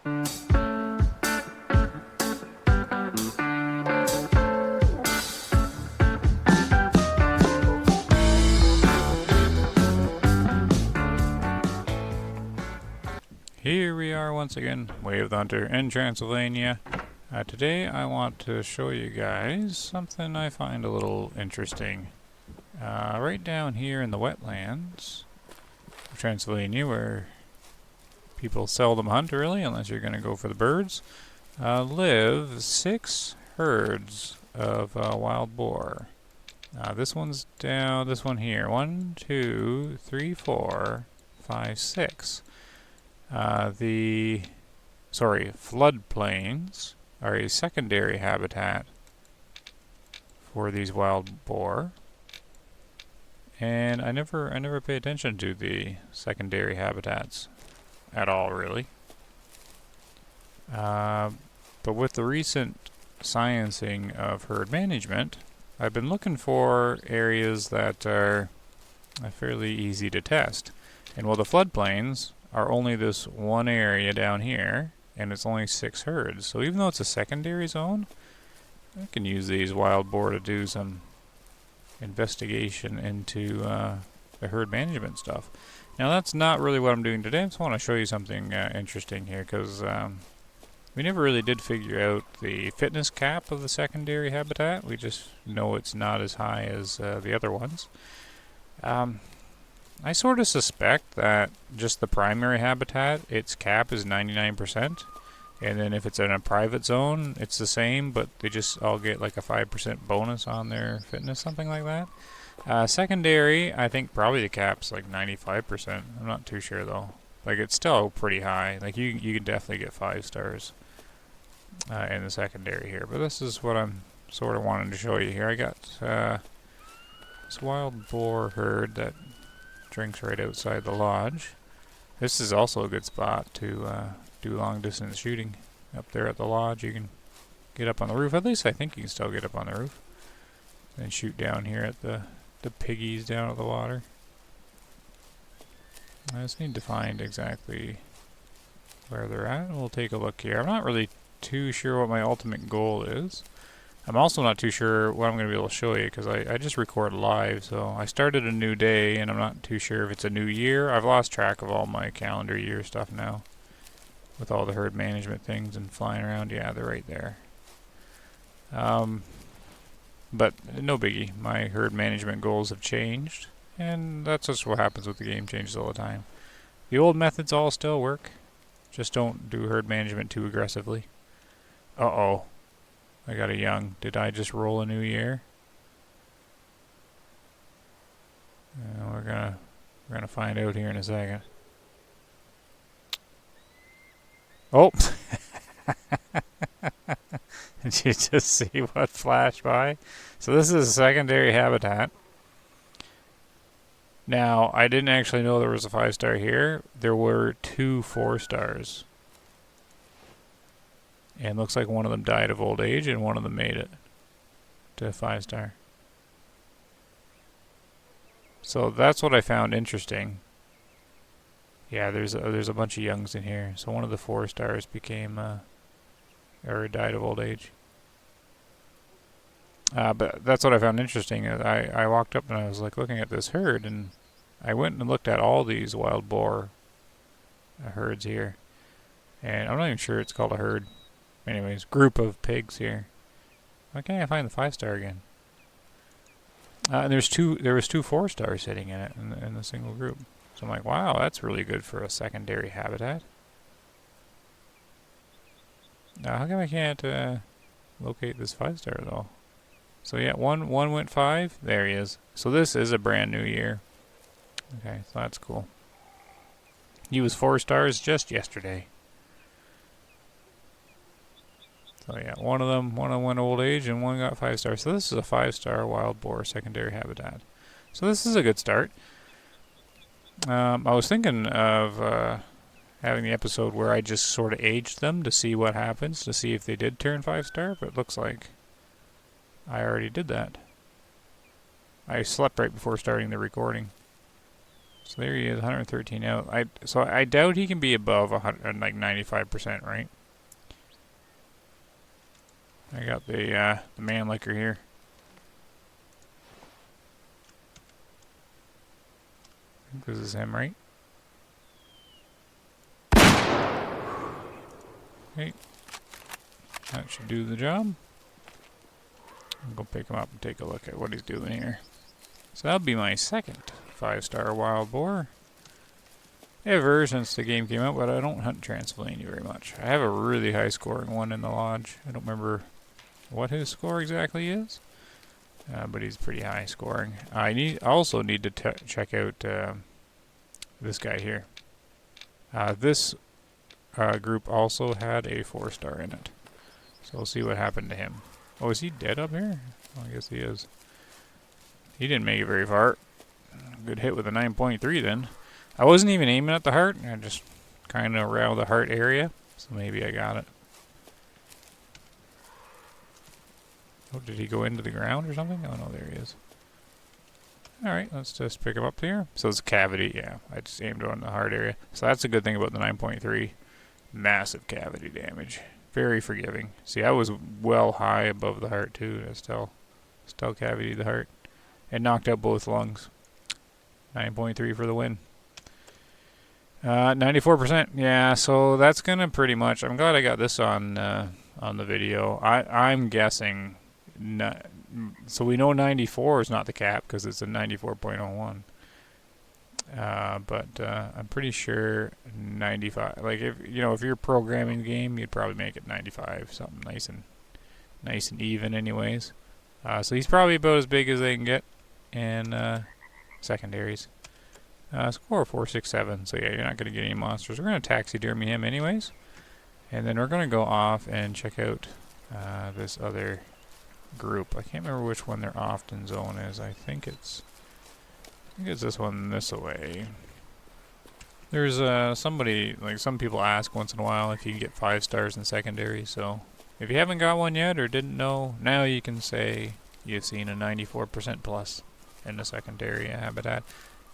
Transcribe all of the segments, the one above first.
Here we are once again, Wave the Hunter in Transylvania. Today I want to show you guys something I find a little interesting. Right down here in the wetlands of Transylvania, where people seldom hunt really, unless you're going to go for the birds, live 6 herds of wild boar. This one's down, this one here, 1, 2, 3, 4, 5, 6. The floodplains are a secondary habitat for these wild boar, and I never pay attention to the secondary habitats at all, really. But with the recent sciencing of herd management, I've been looking for areas that are fairly easy to test. And while the floodplains are only this one area down here, and it's only 6 herds. So even though it's a secondary zone, I can use these wild boar to do some investigation into the herd management stuff. Now that's not really what I'm doing today. I just want to show you something interesting here, because we never really did figure out the fitness cap of the secondary habitat. We just know it's not as high as the other ones. I sort of suspect that just the primary habitat, its cap is 99%, and then if it's in a private zone, it's the same, but they just all get like a 5% bonus on their fitness, something like that. Secondary, I think probably the cap's like 95%. I'm not too sure though. Like, it's still pretty high. Like, you can definitely get 5 stars in the secondary here. But this is what I'm sort of wanting to show you here. I got this wild boar herd that drinks right outside the lodge. This is also a good spot to do long distance shooting. Up there at the lodge, you can get up on the roof. At least I think you can still get up on the roof and shoot down here at the piggies down at the water. I just need to find exactly where they're at. We'll take a look here. I'm not really too sure what my ultimate goal is. I'm also not too sure what I'm going to be able to show you, because I just record live, so I started a new day and I'm not too sure if it's a new year. I've lost track of all my calendar year stuff now with all the herd management things and flying around. Yeah, they're right there. But no biggie. My herd management goals have changed, and that's just what happens with the game, changes all the time. The old methods all still work. Just don't do herd management too aggressively. Uh-oh. I got a young. Did I just roll a new year? We're gonna find out here in a second. Oh! Did you just see what flashed by? So this is a secondary habitat. Now, I didn't actually know there was a 5-star here. There were 2 4-stars. And looks like one of them died of old age and one of them made it to 5-star. So that's what I found interesting. Yeah, there's a bunch of youngs in here. So one of the 4-stars became or died of old age. But that's what I found interesting. I walked up and I was like looking at this herd, and I went and looked at all these wild boar herds here. And I'm not even sure it's called a herd. Anyways, group of pigs here. Why can't I find the 5-star again? And there was 2 4-stars sitting in it in the single group. So I'm like, wow, that's really good for a secondary habitat. Now, how come I can't locate this 5-star though? So yeah, one went 5. There he is. So this is a brand new year. Okay, so that's cool. He was 4 stars just yesterday. So yeah, one of them went old age and one got 5 stars. So this is a 5-star wild boar secondary habitat. So this is a good start. I was thinking of having the episode where I just sort of aged them to see what happens, to see if they did turn 5-star, but it looks like I already did that. I slept right before starting the recording. So there he is, 113 out. So I doubt he can be above 100, like 95%, right? I got the man liquor here. I think this is him, right? Okay. That should do the job. I'll go pick him up and take a look at what he's doing here. So that'll be my second 5-star wild boar. Ever since the game came out, but I don't hunt Transylvania very much. I have a really high scoring one in the lodge. I don't remember what his score exactly is, but he's pretty high scoring. I also need to check out this guy here. This group also had a 4-star in it. So we'll see what happened to him. Oh, is he dead up here? Oh, I guess he is. He didn't make it very far. Good hit with a 9.3 then. I wasn't even aiming at the heart. I just kind of around the heart area. So maybe I got it. Oh, did he go into the ground or something? Oh, no, there he is. Alright, let's just pick him up here. So it's cavity, yeah. I just aimed on the heart area. So that's a good thing about the 9.3. Massive cavity damage. Very forgiving. See, I was well high above the heart too. To still cavity the heart. It knocked out both lungs. 9.3 for the win. 94%. Yeah, so that's gonna pretty much. I'm glad I got this on the video. I'm guessing. So we know 94 is not the cap because it's a 94.01. But I'm pretty sure 95. Like if you're programming the game, you'd probably make it 95, something nice and even, anyways. So he's probably about as big as they can get in secondaries. Score 467. So yeah, you're not going to get any monsters. We're going to taxidermy him anyways, and then we're going to go off and check out this other group. I can't remember which one their often zone is. I think it's this one this way. There's somebody, like some people ask once in a while if you can get 5 stars in secondary. So if you haven't got one yet or didn't know, now you can say you've seen a 94% plus in the secondary habitat.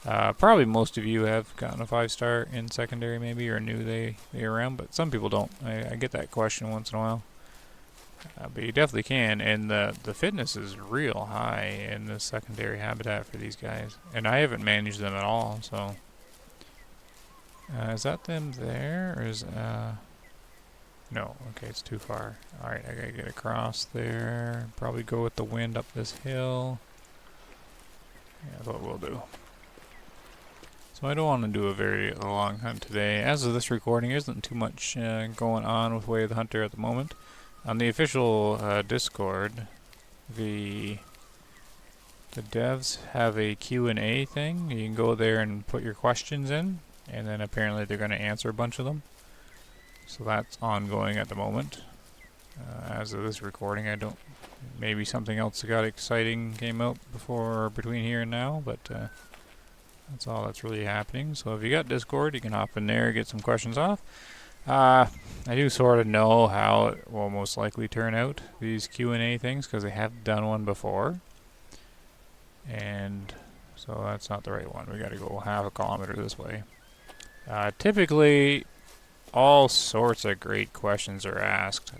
Probably most of you have gotten a 5-star in secondary maybe, or knew they were around, but some people don't. I get that question once in a while. But you definitely can, and the fitness is real high in the secondary habitat for these guys. And I haven't managed them at all, so... is that them there, or is... no, okay, it's too far. Alright, I gotta get across there. Probably go with the wind up this hill. Yeah, that's what we'll do. So I don't want to do a very long hunt today. As of this recording, there isn't too much going on with Way of the Hunter at the moment. On the official Discord, the devs have a Q&A thing. You can go there and put your questions in, and then apparently they're going to answer a bunch of them. So that's ongoing at the moment. As of this recording, maybe something else that got exciting came out between here and now, but that's all that's really happening. So if you got Discord, you can hop in there, get some questions off. I do sort of know how it will most likely turn out, these Q&A things, because they have done one before. And so that's not the right one. We got to go half a kilometer this way. Typically, all sorts of great questions are asked.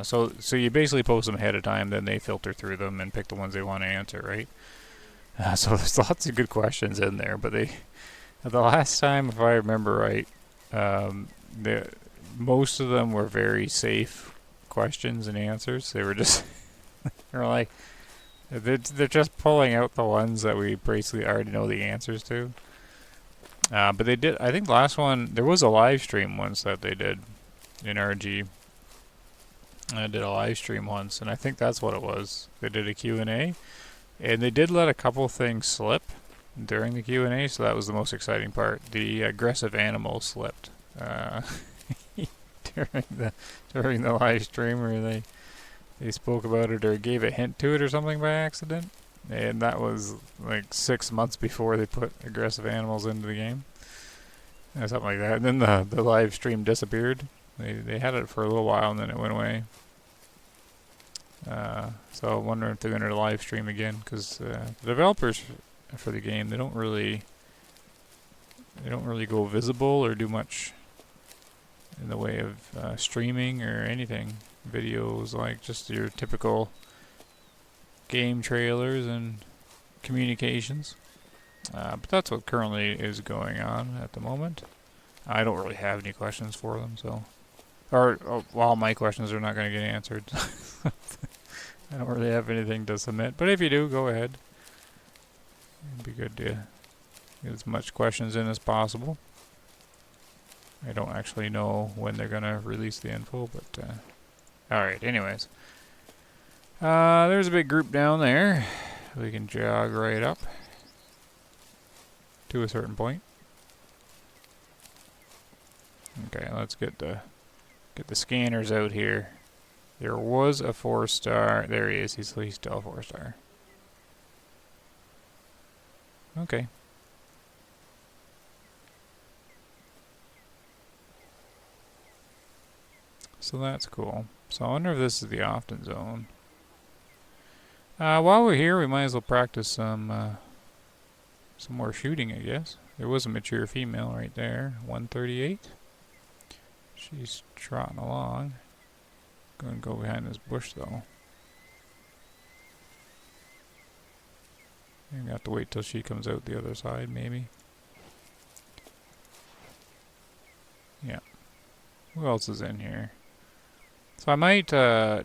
So you basically post them ahead of time, then they filter through them and pick the ones they want to answer, right? So there's lots of good questions in there, but the last time, if I remember right, most of them were very safe questions and answers. They were just they're like they're just pulling out the ones that we basically already know the answers to. But they did. I think the last one, there was a live stream once that they did in RG. I did a live stream once, and I think that's what it was. They did a Q&A, and they did let a couple things slip during the Q&A, so that was the most exciting part. The aggressive animal slipped during the live stream, where they spoke about it or gave a hint to it or something by accident. And that was like 6 months before they put aggressive animals into the game. Or something like that. And then the live stream disappeared. They had it for a little while and then it went away. So I'm wondering if they're going to live stream again, because the developers for the game, they don't really They don't really go visible or do much in the way of streaming or anything. Videos like just your typical game trailers and communications. But that's what currently is going on at the moment. I don't really have any questions for them, so... all my questions are not going to get answered. I don't really have anything to submit, but if you do, go ahead. It'd be good to get as much questions in as possible. I don't actually know when they're going to release the info, but... Alright, anyways. There's a big group down there. We can jog right up to a certain point. Okay, let's get the scanners out here. There was a 4-star. There he is. He's still a 4-star. Okay. So that's cool. So I wonder if this is the often zone. While we're here, we might as well practice some more shooting, I guess. There was a mature female right there, 138. She's trotting along. Going to go behind this bush, though. You're going to have to wait till she comes out the other side, maybe. Yeah. Who else is in here? So I might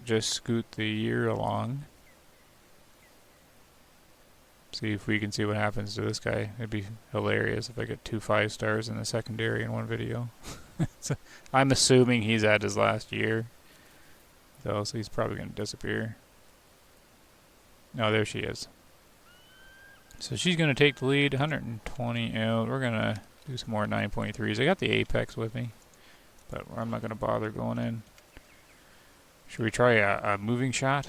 just scoot the year along. See if we can see what happens to this guy. It'd be hilarious if I get 2 5-stars in the secondary in one video. So I'm assuming he's at his last year, though, so he's probably going to disappear. No, there she is. So she's going to take the lead, 120 out. We're going to do some more 9.3s. I got the Apex with me, but I'm not going to bother going in. Should we try a moving shot?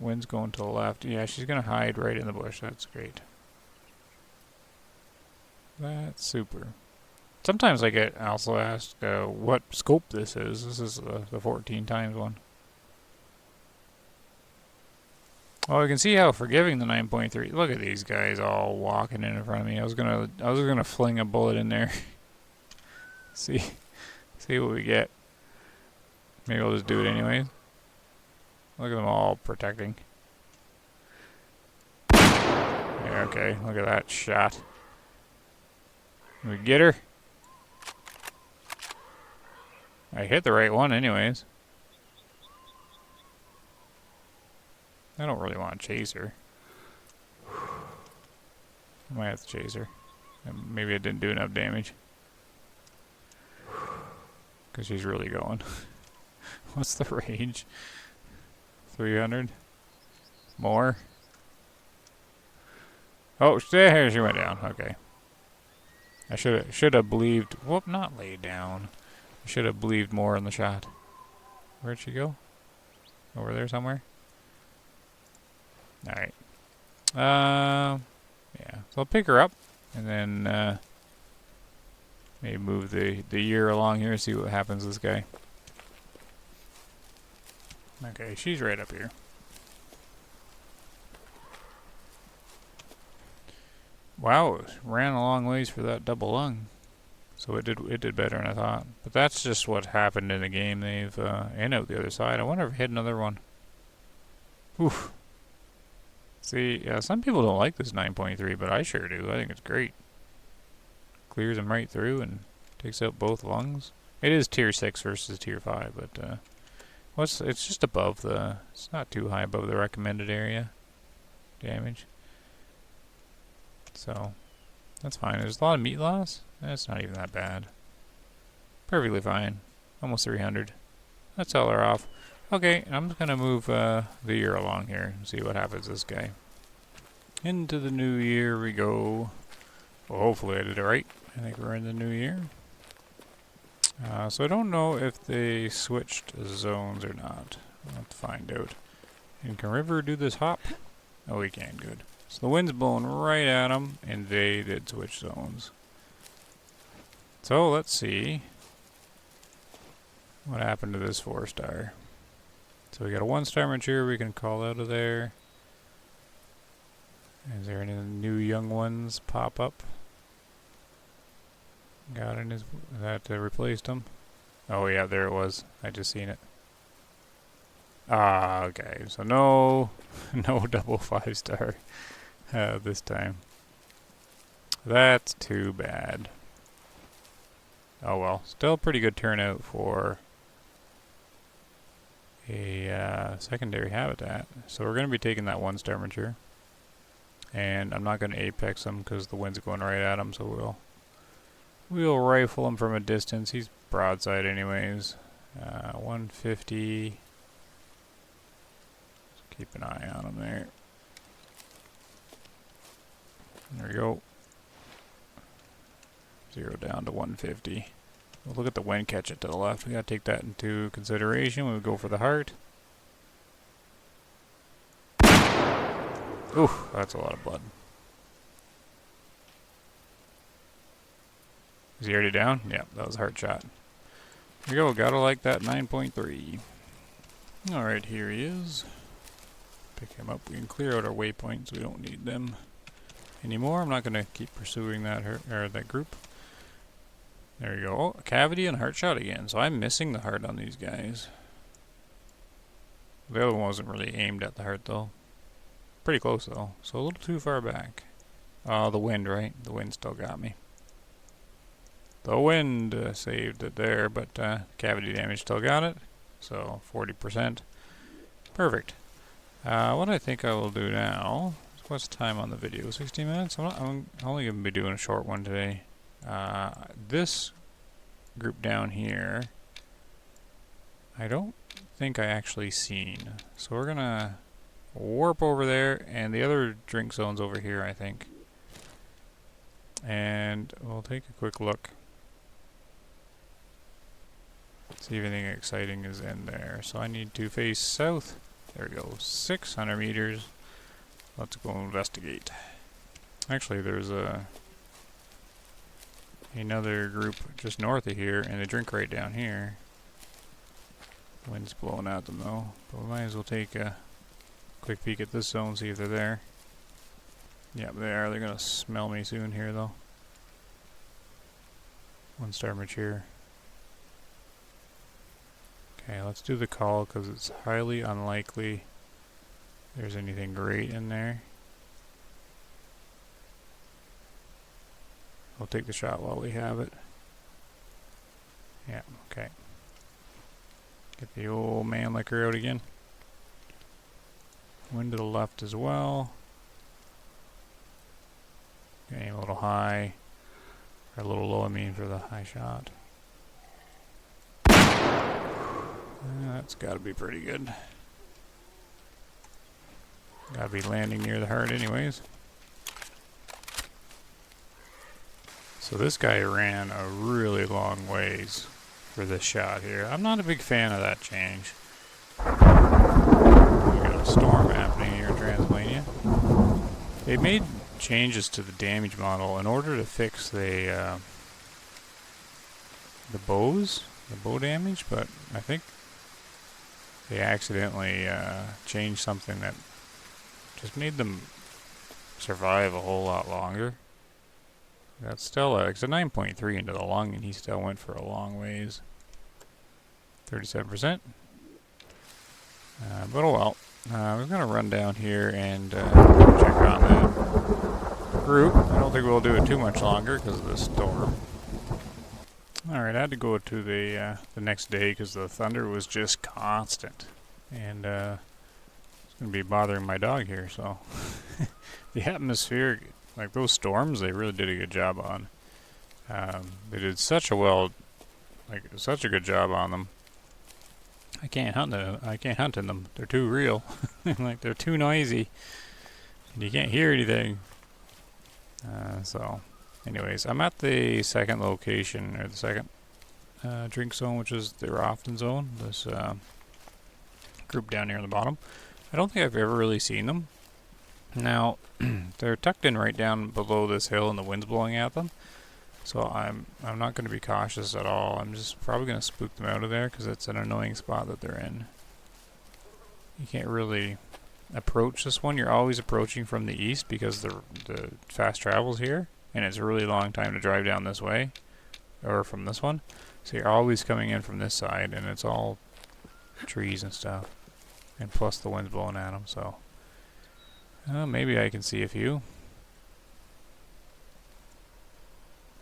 Wind's going to the left. Yeah, she's going to hide right in the bush. That's great. That's super. Sometimes I get also asked what scope this is. This is the 14 times one. Oh, you can see how forgiving the 9.3. Look at these guys all walking in front of me. I was gonna fling a bullet in there. see what we get. Maybe I'll just do it anyways. Look at them all protecting. Yeah, okay, look at that shot. Can we get her? I hit the right one anyways. I don't really want to chase her. I might have to chase her. Maybe I didn't do enough damage. Because she's really going. What's the range? 300? More? Oh, there she went down. Okay. I should have believed. Whoop, not laid down. I should have believed more in the shot. Where'd she go? Over there somewhere? Alright. Yeah. So I'll pick her up and then maybe move the year along here and see what happens to this guy. Okay, she's right up here. Wow, it ran a long ways for that double lung. So it did better than I thought. But that's just what happened in the game. They've in out the other side. I wonder if I hit another one. Oof. See, yeah, some people don't like this 9.3, but I sure do. I think it's great. Clears them right through and takes out both lungs. It is tier 6 versus tier 5, but it's just above the... It's not too high above the recommended area damage. So, that's fine. There's a lot of meat loss. That's not even that bad. Perfectly fine. Almost 300. Let's sell her off. Okay, I'm just going to move the year along here and see what happens to this guy. Into the new year we go. Well, hopefully I did it right. I think we're in the new year. So I don't know if they switched zones or not. I'll have to find out. And can River do this hop? Oh, we can. Good. So the wind's blowing right at them, and they did switch zones. So let's see what happened to this 4-star. So we got a 1-star mature we can call out of there. Is there any new young ones pop up? Got in his... That replaced him. Oh yeah, there it was. I just seen it. Ah, okay. So no, no double 5-star this time. That's too bad. Oh well, still a pretty good turnout for a secondary habitat. So we're going to be taking that 1-star mature. And I'm not going to apex him because the wind's going right at him, so we'll rifle him from a distance. He's broadside anyways. 150. Just keep an eye on him there. There we go. 0 down to 150. We'll look at the wind catch it to the left. We gotta take that into consideration when we go for the heart. Ooh, that's a lot of blood. Is he already down? Yeah, that was a heart shot. Here we go, gotta like that 9.3. Alright, here he is. Pick him up. We can clear out our waypoints. We don't need them anymore. I'm not gonna keep pursuing that that group. There you go. Oh, cavity and heart shot again. So I'm missing the heart on these guys. The other one wasn't really aimed at the heart though. Pretty close though. So a little too far back. Oh, the wind, right? The wind still got me. The wind saved it there, but cavity damage still got it. So 40%. Perfect. What I think I will do now... What's the time on the video? 16 minutes? I'm only going to be doing a short one today. This group down here, I don't think I actually seen. So we're going to warp over there, and the other drink zone's over here, I think. And we'll take a quick look. See if anything exciting is in there. So I need to face south. There we go. 600 meters. Let's go investigate. Actually, there's another group just north of here, and they drink right down here. Wind's blowing at them though, but we might as well take a quick peek at this zone, see if they're there. Yep, they are. They're gonna smell me soon here though. 1-star mature. Okay, let's do the call because it's highly unlikely there's anything great in there. We'll take the shot while we have it. Yeah, okay. Get the old man liquor out again. Wind to the left as well. Aim a little high. Or a little low, I mean, for the high shot. That's gotta be pretty good. Gotta be landing near the heart anyways. So this guy ran a really long ways for this shot here. I'm not a big fan of that change. We got a storm happening here in Transylvania. They made changes to the damage model in order to fix the bows, the bow damage, but I think they accidentally changed something that just made them survive a whole lot longer. That's still it's a 9.3 into the lung, and he still went for a long ways. 37%. But oh well. We're going to run down here and check on that group. I don't think we'll do it too much longer because of the storm. Alright, I had to go to the next day because the thunder was just constant. And it's going to be bothering my dog here, so... The atmosphere, like those storms, they really did a good job on. They did such a good job on them. I can't hunt in them. They're too real. Like they're too noisy. And you can't hear anything. So, anyways, I'm at the second location, or the second drink zone, which is the Rafton zone. This group down here on the bottom. I don't think I've ever really seen them. Now, they're tucked in right down below this hill, and the wind's blowing at them. So I'm not going to be cautious at all. I'm just probably going to spook them out of there because it's an annoying spot that they're in. You can't really approach this one. You're always approaching from the east because the fast travel's here, and it's a really long time to drive down this way. or from this one. So you're always coming in from this side, and it's all trees and stuff. And plus the wind's blowing at them, so... maybe I can see a few.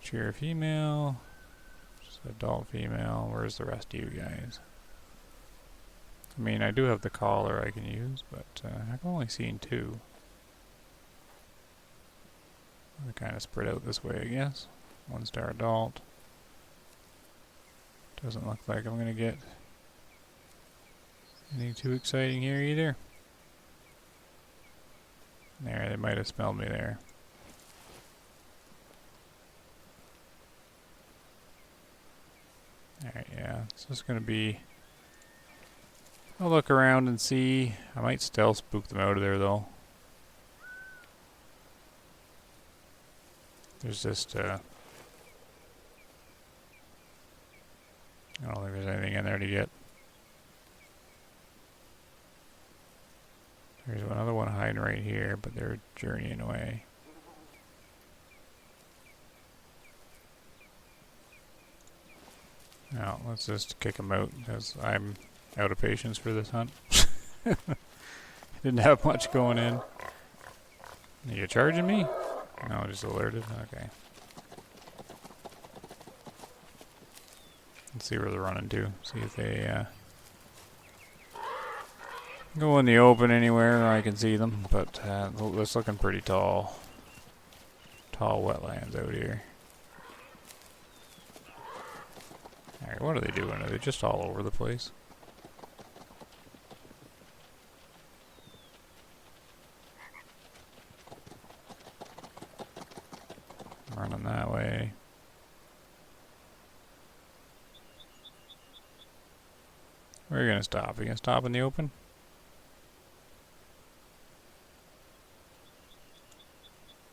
Cheer female. Just adult female. Where's the rest of you guys? I mean, I do have the collar I can use, but I've only seen 2. They're kind of spread out this way, I guess. 1-star adult. Doesn't look like I'm going to get anything too exciting here either. There, they might have smelled me there. Alright, yeah, it's just going to be... I'll look around and see. I might stealth spook them out of there, though. There's just, I don't think there's anything in there to get. There's another one hiding right here, but they're journeying away. Now, let's just kick them out, because I'm out of patience for this hunt. Didn't have much going in. Are you charging me? No, just alerted? Okay. Let's see where they're running to. See if they go in the open anywhere I can see them. But it's looking pretty tall. Tall wetlands out here. Alright, what are they doing? Are they just all over the place? Running that way. Where are you gonna stop? Are you gonna stop in the open?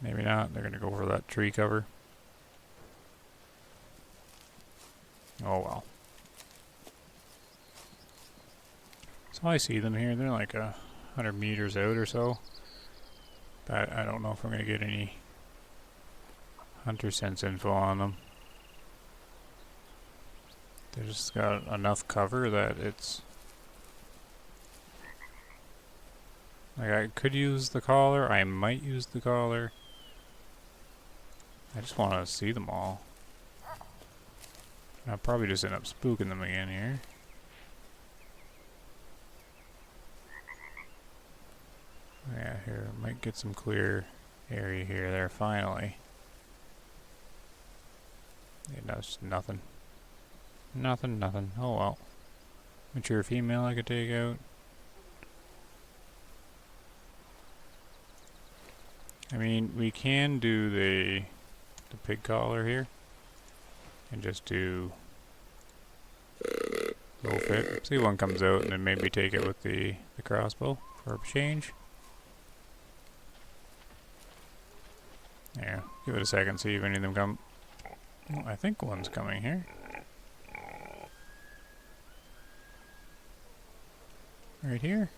Maybe not. They're gonna go for that tree cover. Oh well. So I see them here. They're like 100 meters out or so. But I don't know if I'm gonna get any hunter sense info on them. They just got enough cover that it's... Like, I could use the collar. I might use the collar. I just want to see them all. I'll probably just end up spooking them again here. Yeah, here, might get some clear area here, there, finally. Yeah, no, it's nothing. Nothing. Oh well. Mature female I could take out. I mean, we can do the pig collar here. And just do low fit. See one comes out and then maybe take it with the crossbow for a change. Yeah, give it a second, see if any of them come. Oh, I think one's coming here. Right here?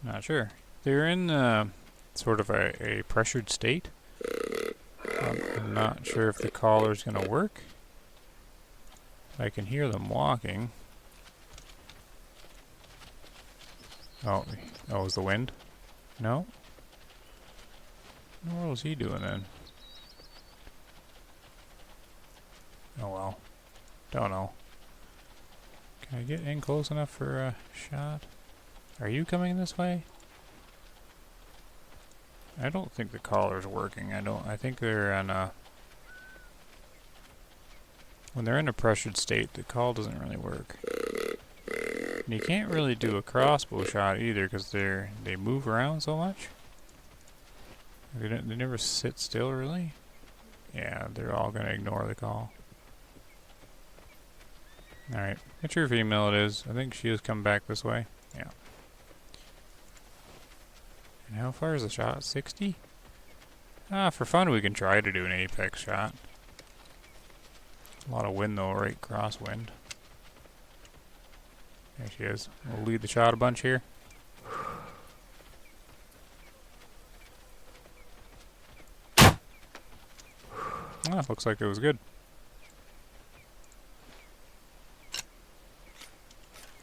Not sure. They're in sort of a pressured state. I'm not sure if the collar's going to work. I can hear them walking. Oh, it was the wind? No? What was he doing then? Oh well. Don't know. Can I get in close enough for a shot? Are you coming this way? I don't think the collar's working. I think they're on a... When they're in a pressured state, the call doesn't really work. And you can't really do a crossbow shot either because they move around so much. They never sit still, really. Yeah, they're all going to ignore the call. Alright, mature female it is. I think she has come back this way. Yeah. And how far is the shot? 60? For fun we can try to do an apex shot. A lot of wind though, right? Crosswind. There she is. We'll lead the shot a bunch here. Ah, looks like it was good.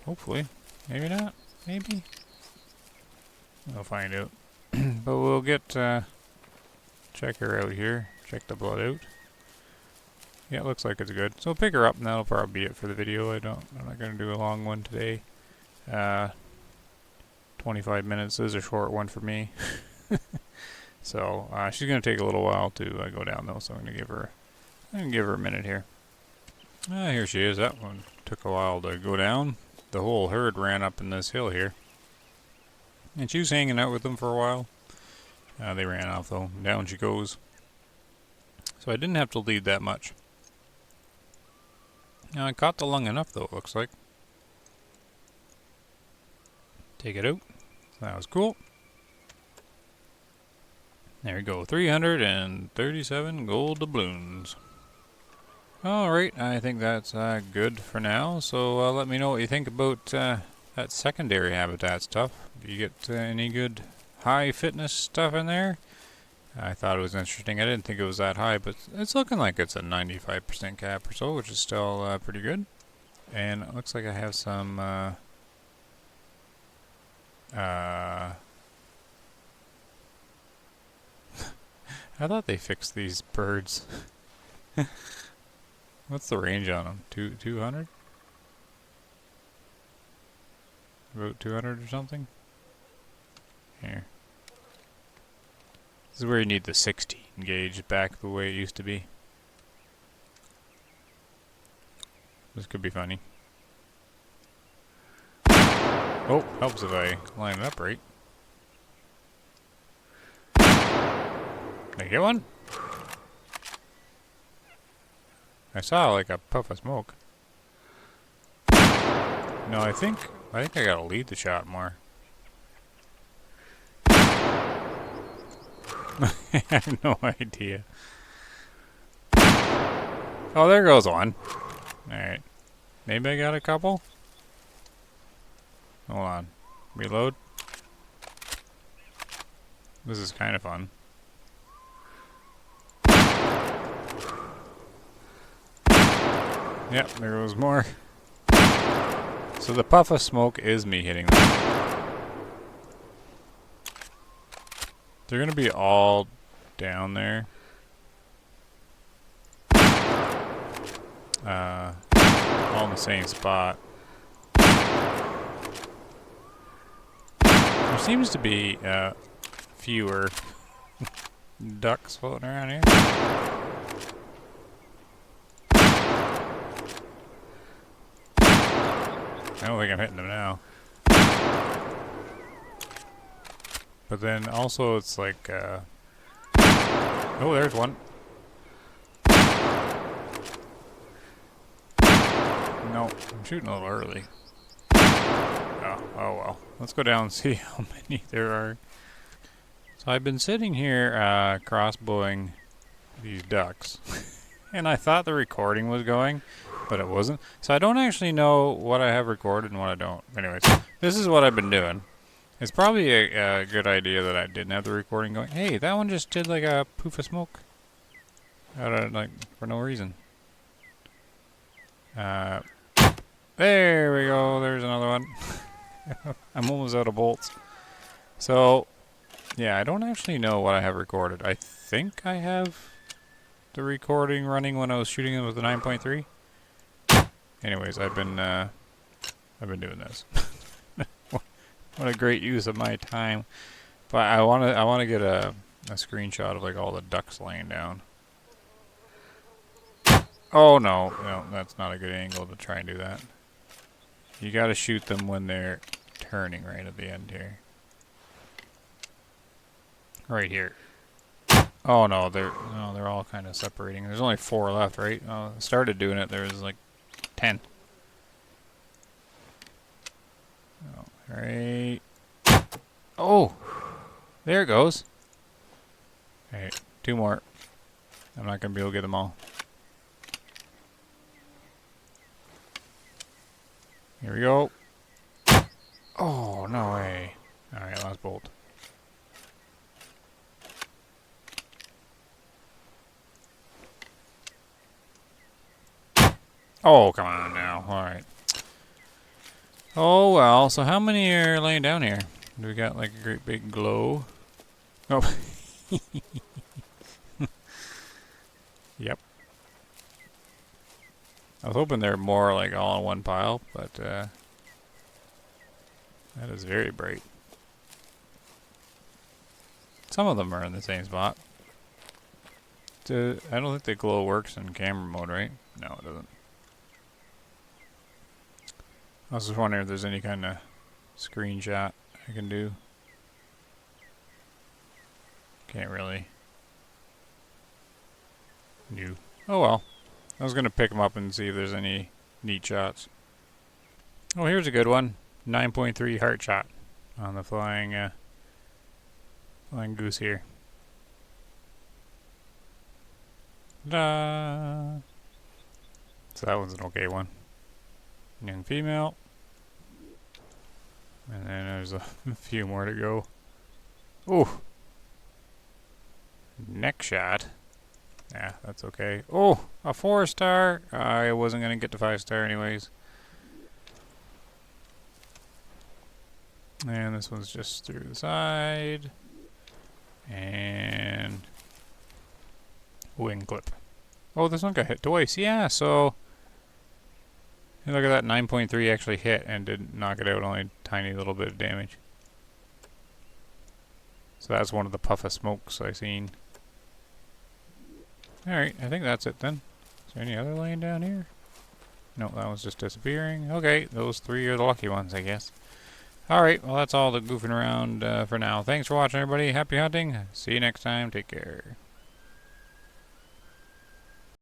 Hopefully. Maybe not. Maybe. We'll find out. But we'll get, check her out here. Check the blood out. Yeah, it looks like it's good. So pick her up and that'll probably be it for the video. I'm not going to do a long one today. 25 minutes is a short one for me. So, she's going to take a little while to go down though, so I'm going to give her a minute here. Here she is. That one took a while to go down. The whole herd ran up in this hill here. And she was hanging out with them for a while. They ran off though. Down she goes. So I didn't have to lead that much. Now I caught the lung enough though, it looks like. Take it out. That was cool. There we go. 337 gold doubloons. Alright, I think that's good for now. So let me know what you think about that secondary habitat stuff. If you get any good high fitness stuff in there. I thought it was interesting. I didn't think it was that high, but it's looking like it's a 95% cap or so, which is still pretty good. And it looks like I have some I thought they fixed these birds. What's the range on them? 200? About 200 or something? Here. This is where you need the 16 gauge back the way it used to be. This could be funny. Oh, helps if I line it up right. Did I get one? I saw like a puff of smoke. No, I think I gotta lead the shot more. I have no idea. Oh, there goes one. Alright. Maybe I got a couple? Hold on. Reload. This is kind of fun. Yep, there goes more. So the puff of smoke is me hitting them. They're gonna be all down there. All in the same spot. There seems to be fewer ducks floating around here. I don't think I'm hitting them now. But then also it's like, oh, there's one. No, I'm shooting a little early. Oh well. Let's go down and see how many there are. So I've been sitting here crossbowing these ducks. And I thought the recording was going, but it wasn't. So I don't actually know what I have recorded and what I don't. Anyways, this is what I've been doing. It's probably a good idea that I didn't have the recording going. Hey, that one just did like a poof of smoke. Out of, like, for no reason. There we go. There's another one. I'm almost out of bolts. So, yeah, I don't actually know what I have recorded. I think I have the recording running when I was shooting it with the 9.3. Anyways, I've been doing this. What a great use of my time. But I wanna get a screenshot of like all the ducks laying down. Oh no, that's not a good angle to try and do that. You gotta shoot them when they're turning right at the end here. Right here. Oh no, they're all kind of separating. There's only 4 left, right? I started doing it, there was like 10. Alright. Oh! There it goes. Alright, 2 more. I'm not going to be able to get them all. Here we go. Oh, no way. Alright, last bolt. Oh, come on now. Alright. Oh, well. So how many are laying down here? Do we got like a great big glow? Oh. Yep. I was hoping they're more like all in one pile, but that is very bright. Some of them are in the same spot. I don't think the glow works in camera mode, right? No, it doesn't. I was just wondering if there's any kind of screenshot I can do. Can't really. New. Oh well. I was going to pick them up and see if there's any neat shots. Oh, here's a good one. 9.3 heart shot on the flying goose here. Da. So that one's an okay one. Young female. And then there's a few more to go. Ooh. Neck shot. Yeah, that's okay. Oh, a 4-star. I wasn't going to get to 5-star anyways. And this one's just through the side. And wing clip. Oh, this one got hit twice. Yeah, so hey, look at that. 9.3 actually hit and didn't knock it out. Only a tiny little bit of damage. So that's one of the puff of smokes I seen. Alright, I think that's it then. Is there any other laying down here? No, that one's just disappearing. Okay, those 3 are the lucky ones, I guess. Alright, well that's all the goofing around for now. Thanks for watching, everybody. Happy hunting. See you next time. Take care.